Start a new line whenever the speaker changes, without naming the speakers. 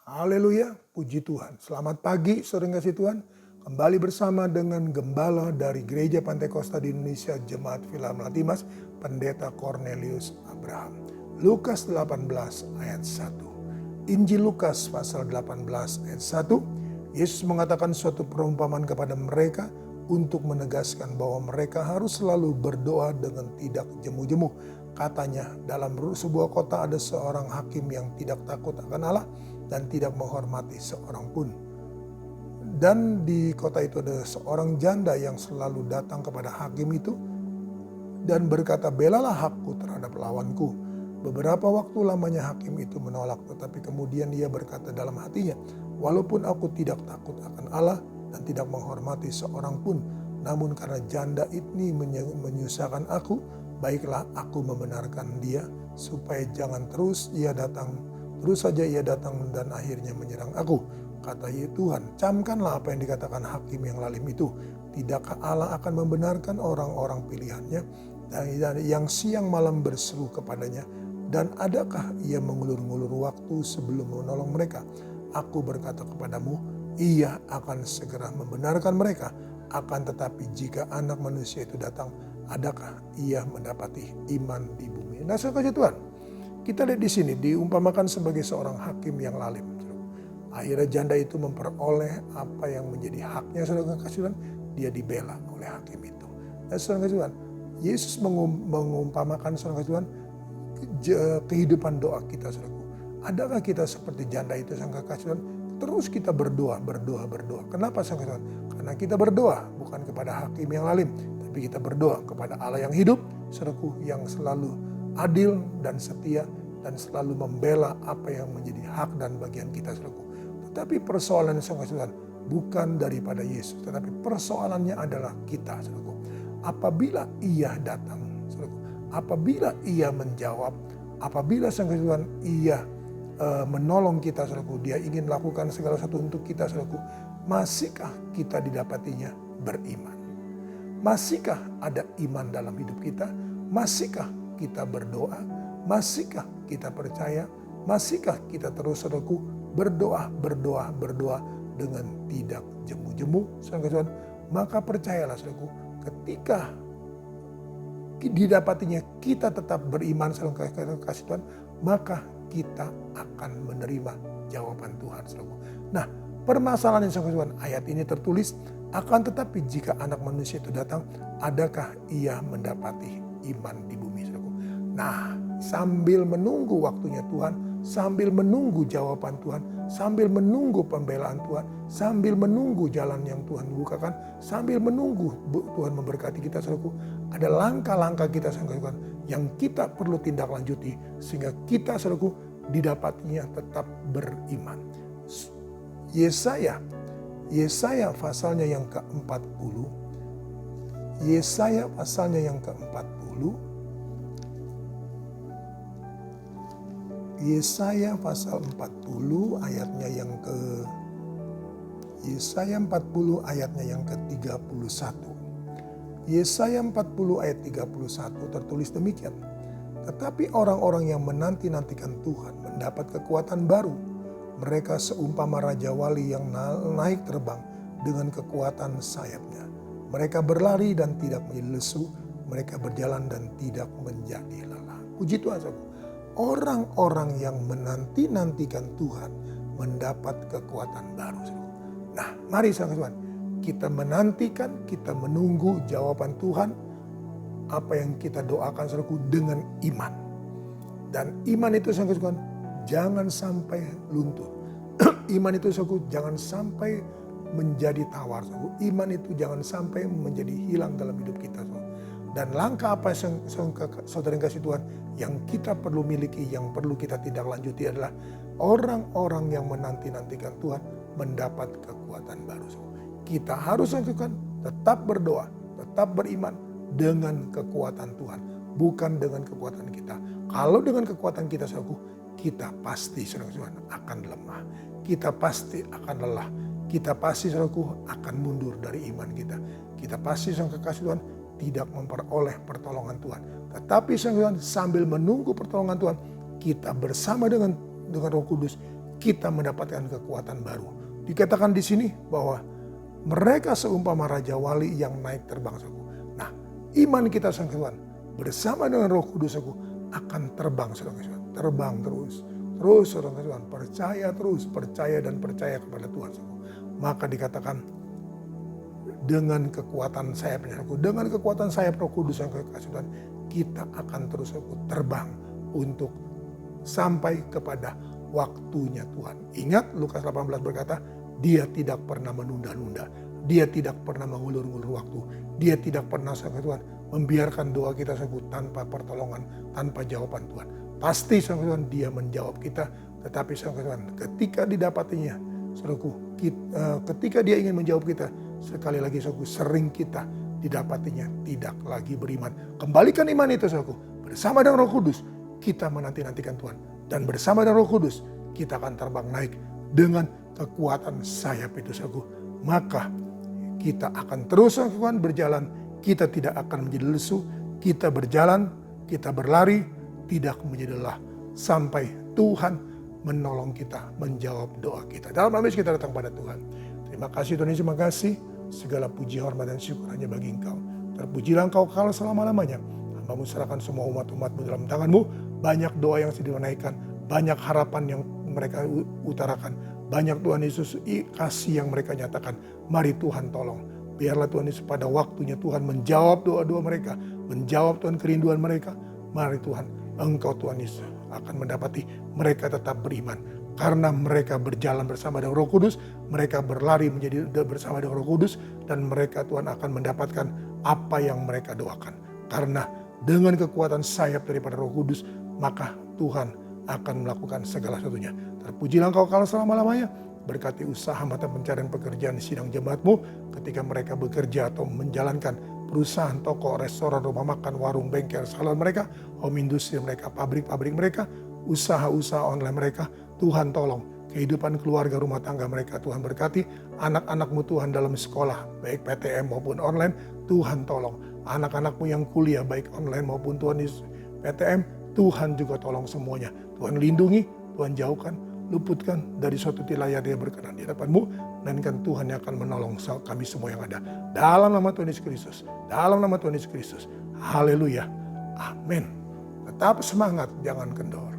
Haleluya, puji Tuhan. Selamat pagi, saudara kasih Tuhan. Kembali bersama dengan gembala dari Gereja Pantai Kosta di Indonesia, Jemaat Villa Melatimas, Pendeta Cornelius Abraham. Lukas 18 ayat 1. Injil Lukas pasal 18 ayat 1. Yesus mengatakan suatu perumpamaan kepada mereka untuk menegaskan bahwa mereka harus selalu berdoa dengan tidak jemu-jemu. Katanya, dalam sebuah kota ada seorang hakim yang tidak takut akan Allah dan tidak menghormati seorang pun. Dan di kota itu ada seorang janda yang selalu datang kepada hakim itu dan berkata, belalah hakku terhadap lawanku. Beberapa waktu lamanya hakim itu menolak, tetapi kemudian ia berkata dalam hatinya, walaupun aku tidak takut akan Allah dan tidak menghormati seorang pun, namun karena janda ini menyusahkan aku, baiklah aku membenarkan dia supaya jangan terus saja ia datang dan akhirnya menyerang aku. Kata Tuhan, camkanlah apa yang dikatakan hakim yang lalim itu. Tidakkah Allah akan membenarkan orang-orang pilihannya dan yang siang malam berseru kepadanya? Dan adakah ia mengulur-ngulur waktu sebelum menolong mereka? Aku berkata kepadamu, ia akan segera membenarkan mereka. Akan tetapi jika anak manusia itu datang, adakah ia mendapati iman di bumi? Nah, saudara Tuhan, kita lihat di sini diumpamakan sebagai seorang hakim yang lalim. Akhirnya janda itu memperoleh apa yang menjadi haknya, saudara kasih Tuhan. Dia dibela oleh hakim itu. Dan saudara kasih Tuhan, Yesus mengumpamakan saudara kasih Tuhan kehidupan doa kita, saudaraku. Adakah kita seperti janda itu, saudara kasih Tuhan? Terus kita berdoa. Kenapa, saudara Tuhan? Karena kita berdoa bukan kepada hakim yang lalim, tapi kita berdoa kepada Allah yang hidup, saudaraku, yang selalu adil dan setia dan selalu membela apa yang menjadi hak dan bagian kita, saudaraku. Tetapi persoalan Tuhan bukan daripada Yesus, tetapi persoalannya adalah kita, saudaraku. Apabila ia datang, saudaraku, apabila ia menjawab, apabila Tuhan ia menolong kita, saudaraku, dia ingin lakukan segala sesuatu untuk kita, saudaraku, masihkah kita didapatinya beriman? Masihkah ada iman dalam hidup kita? Masihkah kita berdoa? Masihkah kita percaya? Masihkah kita terus, saudaraku, berdoa dengan tidak jemu-jemu, saudara Tuhan? Maka percayalah, saudaraku, ketika didapatinya kita tetap beriman, saudara kasih Tuhan, maka kita akan menerima jawaban Tuhan, saudaraku. Nah, permasalahan saudara Tuhan, ayat ini tertulis, akan tetapi jika anak manusia itu datang, adakah ia mendapati iman di bumi, saudaraku? Nah, sambil menunggu waktunya Tuhan, sambil menunggu jawaban Tuhan, sambil menunggu pembelaan Tuhan, sambil menunggu jalan yang Tuhan bukakan, sambil menunggu Tuhan memberkati kita, saudaraku, ada langkah-langkah kita, saudaraku, yang kita perlu tindak lanjuti sehingga kita, saudaraku, didapatinya tetap beriman. Yesaya pasalnya yang ke-40. Yesaya pasalnya yang ke-40. Yesaya pasal 40 ayatnya yang Yesaya 40 ayatnya yang ke-31. Yesaya 40 ayat 31 tertulis demikian. Tetapi orang-orang yang menanti-nantikan Tuhan mendapat kekuatan baru. Mereka seumpama raja wali yang naik terbang dengan kekuatan sayapnya. Mereka berlari dan tidak menjadi lesu. Mereka berjalan dan tidak menjadi lelah. Puji Tuhan, saudara. Orang-orang yang menanti-nantikan Tuhan mendapat kekuatan baru. Nah, mari saudara Tuhan, kita menantikan, kita menunggu jawaban Tuhan, apa yang kita doakan, saudaraku, dengan iman. Dan iman itu, saudara Tuhan, jangan sampai luntur. Iman itu, saudaraku, jangan sampai menjadi tawar, saudaraku. Iman itu jangan sampai menjadi hilang dalam hidup kita, saudara. Dan langkah apa yang saudara kasih Tuhan yang kita perlu miliki, yang perlu kita tindak lanjuti adalah orang-orang yang menanti-nantikan Tuhan mendapat kekuatan baru. Kita harus lakukan tetap berdoa, tetap beriman dengan kekuatan Tuhan, bukan dengan kekuatan kita. Kalau dengan kekuatan kita, saudaraku, kita pasti, saudaraku, akan lemah. Kita pasti akan lelah. Kita pasti, saudaraku, akan mundur dari iman kita. Kita pasti, saudaraku kasih Tuhan, tidak memperoleh pertolongan Tuhan. Tetapi sambil menunggu pertolongan Tuhan, kita bersama dengan Roh Kudus, kita mendapatkan kekuatan baru. Dikatakan di sini bahwa mereka seumpama raja wali yang naik terbang, saudaraku. Nah, iman kita sang Tuhan bersama dengan Roh Kudus, saudaraku, akan terbang, saudaraku. Terbang terus saudara Tuhan, percaya dan percaya kepada Tuhan, saudaraku. Maka dikatakan dengan kekuatan sayapnya, saudaraku, dengan kekuatan sayap Roh Kudus yang kekasih Tuhan, kita akan terus, saudaraku, terbang untuk sampai kepada waktunya Tuhan. Ingat Lukas 18 berkata, dia tidak pernah menunda-nunda. Dia tidak pernah mengulur-ngulur waktu. Dia tidak pernah, saudara Tuhan, membiarkan doa kita sebut tanpa pertolongan, tanpa jawaban Tuhan. Pasti, saudara Tuhan, dia menjawab kita. Tetapi, saudara Tuhan, ketika didapatinya, saudaraku, ketika dia ingin menjawab kita, sekali lagi, saudaraku, sering kita didapatinya tidak lagi beriman. Kembalikan iman itu, saudaraku. Bersama dengan Roh Kudus, kita menanti-nantikan Tuhan. Dan bersama dengan Roh Kudus, kita akan terbang naik dengan kekuatan sayap itu, saudaraku. Maka kita akan terus, Tuhan, berjalan. Kita tidak akan menjadi lesu. Kita berjalan, kita berlari, tidak menjadi lelah. Sampai Tuhan menolong kita, menjawab doa kita. Dalam nama Yesus kita datang pada Tuhan. Terima kasih Tuhan Yesus, terima kasih. Segala puji, hormat, dan syukur hanya bagi Engkau. Terpujilah Engkau kekal selama-lamanya. Hamba-Mu serahkan semua umat-umat-Mu dalam tangan-Mu. Banyak doa yang sedang dinaikkan. Banyak harapan yang mereka utarakan. Banyak Tuhan Yesus kasih yang mereka nyatakan. Mari Tuhan tolong. Biarlah Tuhan Yesus pada waktunya Tuhan menjawab doa-doa mereka. Menjawab Tuhan kerinduan mereka. Mari Tuhan, Engkau Tuhan Yesus akan mendapati mereka tetap beriman. Karena mereka berjalan bersama dengan Roh Kudus. Mereka berlari menjadi bersama dengan Roh Kudus. Dan mereka Tuhan akan mendapatkan apa yang mereka doakan. Karena dengan kekuatan sayap daripada Roh Kudus, maka Tuhan akan melakukan segala sesuatunya. Terpujilah Engkau kekal selama-lamanya. Berkati usaha mata pencarian pekerjaan sidang jemaat-Mu ketika mereka bekerja atau menjalankan perusahaan, toko, restoran, rumah makan, warung, bengkel, salon mereka, home industri mereka, pabrik-pabrik mereka, usaha-usaha online mereka. Tuhan tolong kehidupan keluarga rumah tangga mereka. Tuhan berkati anak-anak-Mu Tuhan dalam sekolah, baik PTM maupun online. Tuhan tolong anak-anak-Mu yang kuliah, baik online maupun Tuhan PTM. Tuhan juga tolong semuanya. Tuhan lindungi, Tuhan jauhkan, luputkan dari suatu wilayah dia berkenan di hadapan-Mu. Dan kan Tuhan yang akan menolong kami semua yang ada. Dalam nama Tuhan Yesus Kristus. Dalam nama Tuhan Yesus Kristus. Haleluya. Amin. Tetap semangat, jangan kendor.